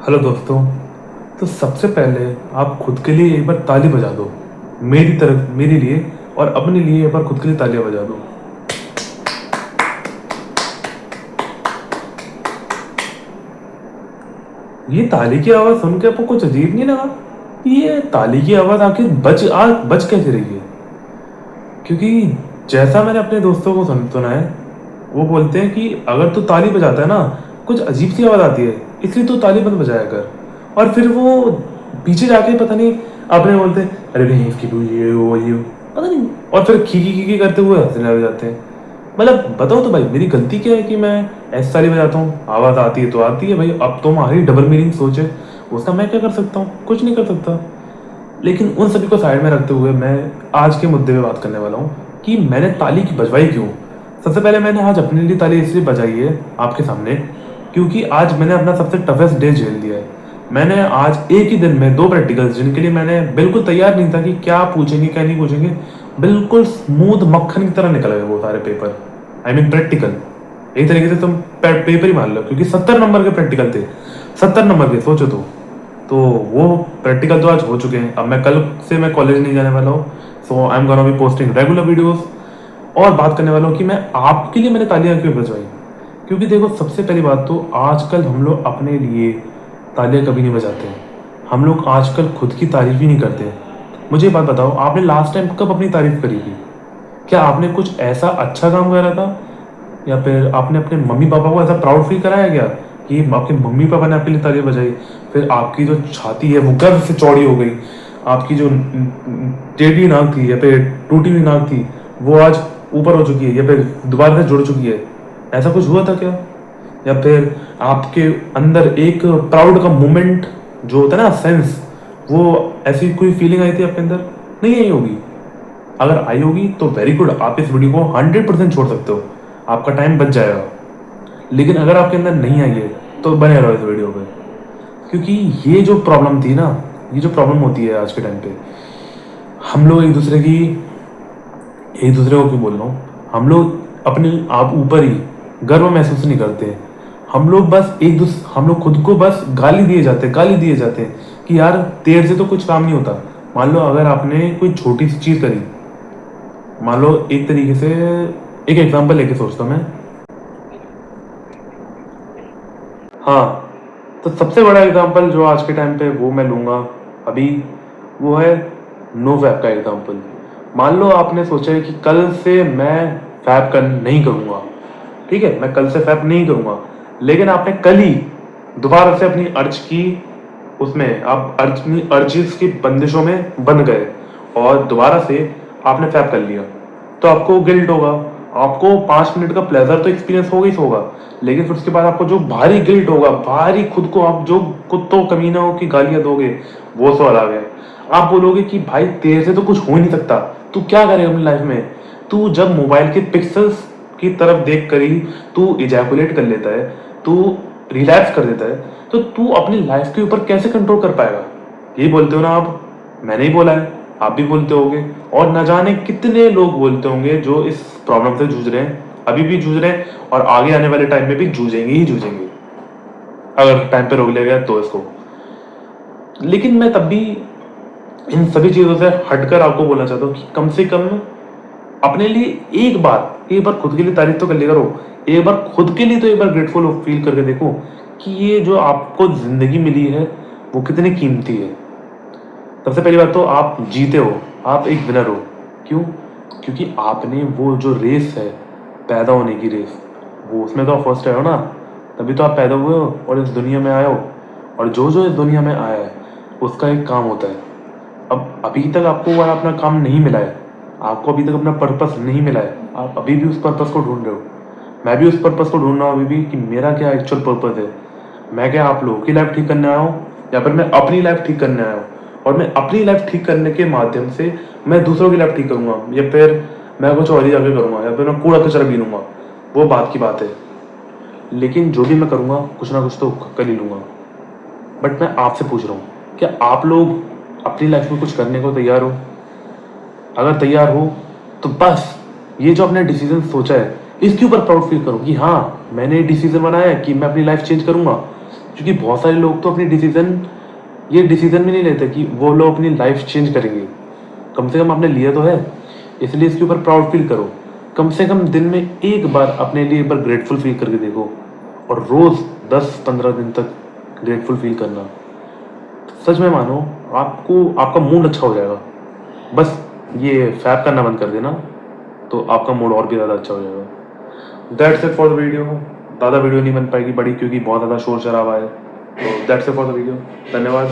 Hello दोस्तों। तो सबसे पहले आप खुद के लिए एक बार ताली बजा दो। मेरी तरफ मेरे लिए और अपने लिए एक बार खुद के लिए तालियां बजा दो। ये ताली की आवाज़ सुन के आपको कुछ अजीब नहीं लगा? ये ताली की आवाज़ आखिर बच कैसे रही है? क्योंकि जैसा मैंने अपने दोस्तों को सुना है, वो बोलते हैं कि अगर तू ताली बजाता है ना, कुछ अजीब सी आवाज़ आती है, इसलिए तू ताली मत बजाया कर। और फिर वो पीछे जाके पता नहीं अपने बोलते हैं, अरे नहीं इसकी तो ये पता नहीं, और फिर खी करते हुए हंसने लग जाते हैं। मतलब बताओ तो भाई, मेरी गलती क्या है कि मैं ऐसी ताली बजाता हूँ? आवाज़ आती है तो आती है भाई, अब तुम्हारी डबल मीनिंग सोचे, उसका मैं क्या कर सकता हूँ? कुछ नहीं कर सकता। लेकिन उन सभी को साइड में रखते हुए मैं आज के मुद्दे पे बात करने वाला हूँ कि मैंने ताली की बजवाई क्यों। सबसे पहले मैंने आज अपने लिए ताली इसलिए बजाई है आपके सामने, क्योंकि आज मैंने अपना सबसे टफेस्ट डे झेल दिया है। मैंने आज एक ही दिन में 2 प्रैक्टिकल्स, जिनके लिए मैंने बिल्कुल तैयार नहीं था कि क्या पूछेंगे क्या नहीं पूछेंगे, बिल्कुल स्मूथ मक्खन की तरह निकल गए वो सारे पेपर। I mean practical. एक तरीके से तुम पेपर ही मान लो, क्योंकि 70 नंबर के प्रैक्टिकल थे। 70 नंबर के, सोचो तो वो प्रैक्टिकल तो आज हो चुके हैं। अब मैं कल से मैं कॉलेज नहीं जाने वाला हूँ, so I am gonna be posting regular videos. और बात करने वाला हूँ कि मैं आपके लिए मैंने तालियां क्यों बजवाई। क्योंकि देखो, सबसे पहली बात तो आजकल हम लोग अपने लिए तालियां कभी नहीं बजाते हैं। हम लोग आजकल खुद की तारीफ ही नहीं करते। मुझे एक बात बताओ, आपने लास्ट टाइम कब अपनी तारीफ करी थी? क्या आपने कुछ ऐसा अच्छा काम करा था, या फिर आपने अपने मम्मी पापा को ऐसा प्राउड फील कराया क्या कि आपके मम्मी पापा ने आपके लिए तालियां बजाई? फिर आपकी जो छाती है वो गर्व से चौड़ी हो गई, आपकी जो टेढ़ी नाक थी या फिर टूटी हुई नाक थी वो आज ऊपर हो चुकी है या फिर दोबारा से जुड़ चुकी है। ऐसा कुछ हुआ था क्या? या फिर आपके अंदर एक प्राउड का मोमेंट जो होता है ना, सेंस, वो ऐसी कोई फीलिंग आई थी आपके अंदर? नहीं आई होगी। अगर आई होगी तो वेरी गुड, आप इस वीडियो को 100% छोड़ सकते हो, आपका टाइम बच जाएगा। लेकिन अगर आपके अंदर नहीं आई है तो बने रहो इस वीडियो पे। क्योंकि ये जो प्रॉब्लम थी ना, ये जो प्रॉब्लम होती है आज के टाइम पे, हम लोग एक दूसरे को क्यों बोल रहा हूँ, हम लोग अपने आप ऊपर ही गर्व महसूस नहीं करते। हम लोग खुद को बस गाली दिए जाते हैं कि यार तेरे से तो कुछ काम नहीं होता। मान लो अगर आपने कोई छोटी सी चीज़ करी, मान लो एक तरीके से एक एग्जांपल लेके सोचता हूं मैं। हाँ, तो सबसे बड़ा एग्जांपल जो आज के टाइम पे वो मैं लूंगा अभी, वो है नो फैप का एग्जांपल। मान लो आपने सोचा है कि कल से मैं फैप कर नहीं करूंगा, ठीक है, मैं कल से फैप नहीं करूंगा। लेकिन आपने कल ही दोबारा से अपनी अर्ज की, उसमें आप अर्जिस की बंदिशों में बंध गए और दोबारा से आपने फैप कर लिया, तो आपको गिल्ट होगा। आपको 5 मिनट का प्लेजर तो एक्सपीरियंस होगा ही होगा, लेकिन फिर उसके बाद आपको जो भारी गिल्ट होगा, भारी खुद को आप जो कुत्तों कमीनों की गालियां दोगे, वो सवाल आ गया। आप बोलोगे कि भाई तेरे से तो कुछ हो ही नहीं सकता, तू क्या करेगा अपनी लाइफ में? तू जब मोबाइल के पिक्सल्स की तरफ देख कर ही तू इजैकुलेट कर लेता है, तू रिलैप्स कर देता है, तो तू अपनी लाइफ के ऊपर कैसे कंट्रोल कर पाएगा? यही बोलते हो ना आप, मैंने ही बोला है, आप भी बोलते होगे, और न जाने कितने लोग बोलते होंगे जो इस प्रॉब्लम से जूझ रहे हैं, अभी भी जूझ रहे हैं और आगे आने वाले टाइम में भी जूझेंगे ही जूझेंगे, अगर टाइम पे रोक लिया गया तो इसको। लेकिन मैं तब भी इन सभी चीजों से हटकर आपको बोलना चाहता हूँ कि कम से कम अपने लिए एक बार खुद के लिए तारीफ तो कर लिया करो। एक बार खुद के लिए तो एक बार ग्रेटफुल फील करके देखो कि ये जो आपको जिंदगी मिली है वो कितनी कीमती है। सबसे पहली बात तो आप जीते हो, आप एक विनर हो। क्यों? क्योंकि आपने वो जो रेस है, पैदा होने की रेस, वो उसमें तो आप फर्स्ट आए हो ना, तभी तो आप पैदा हुए हो और इस दुनिया में आए हो। और जो जो इस दुनिया में आया है उसका एक काम होता है। अब अभी तक आपको वो अपना काम नहीं मिला है, आपको अभी तक अपना पर्पस नहीं मिला है, आप अभी भी उस पर्पस को ढूंढ रहे हो। मैं भी उस पर्पस को ढूंढ रहा हूँ अभी भी कि मेरा क्या एक्चुअल पर्पस है। मैं क्या आप लोगों की लाइफ ठीक करने आया हूँ, या फिर मैं अपनी लाइफ ठीक करने आया हूँ? और मैं अपनी लाइफ ठीक करने के माध्यम से मैं दूसरों की लाइफ ठीक करूंगा, या फिर मैं कुछ और ही जाके करूंगा, या फिर मैं कूड़ा कचरा बीनूंगा, वो बात की बात है। लेकिन जो भी मैं करूंगा कुछ ना कुछ तो कर ही लूंगा। बट मैं आपसे पूछ रहा हूँ, क्या आप लोग अपनी लाइफ में कुछ करने को तैयार हो? अगर तैयार हो तो बस ये जो आपने डिसीजन सोचा है इसके ऊपर प्राउड फील करो कि हाँ, मैंने डिसीजन बनाया है कि मैं अपनी लाइफ चेंज करूंगा। क्योंकि बहुत सारे लोग तो अपनी ये डिसीजन भी नहीं लेते कि वो लोग अपनी लाइफ चेंज करेंगे। कम से कम आपने लिया तो है, इसलिए इसके ऊपर प्राउड फील करो। कम से कम दिन में एक बार अपने लिए एक बार ग्रेटफुल फील करके देखो, और रोज 10-15 दिन तक ग्रेटफुल फील करना। सच में मानो, आपको आपका मूड अच्छा हो जाएगा। बस ये फैब करना बंद कर देना, तो आपका मूड और भी ज़्यादा अच्छा हो जाएगा। That's it for the video. ज़्यादा वीडियो नहीं बन पाएगी बड़ी, क्योंकि बहुत ज़्यादा शोर शराबा है। तो that's it for the video. धन्यवाद।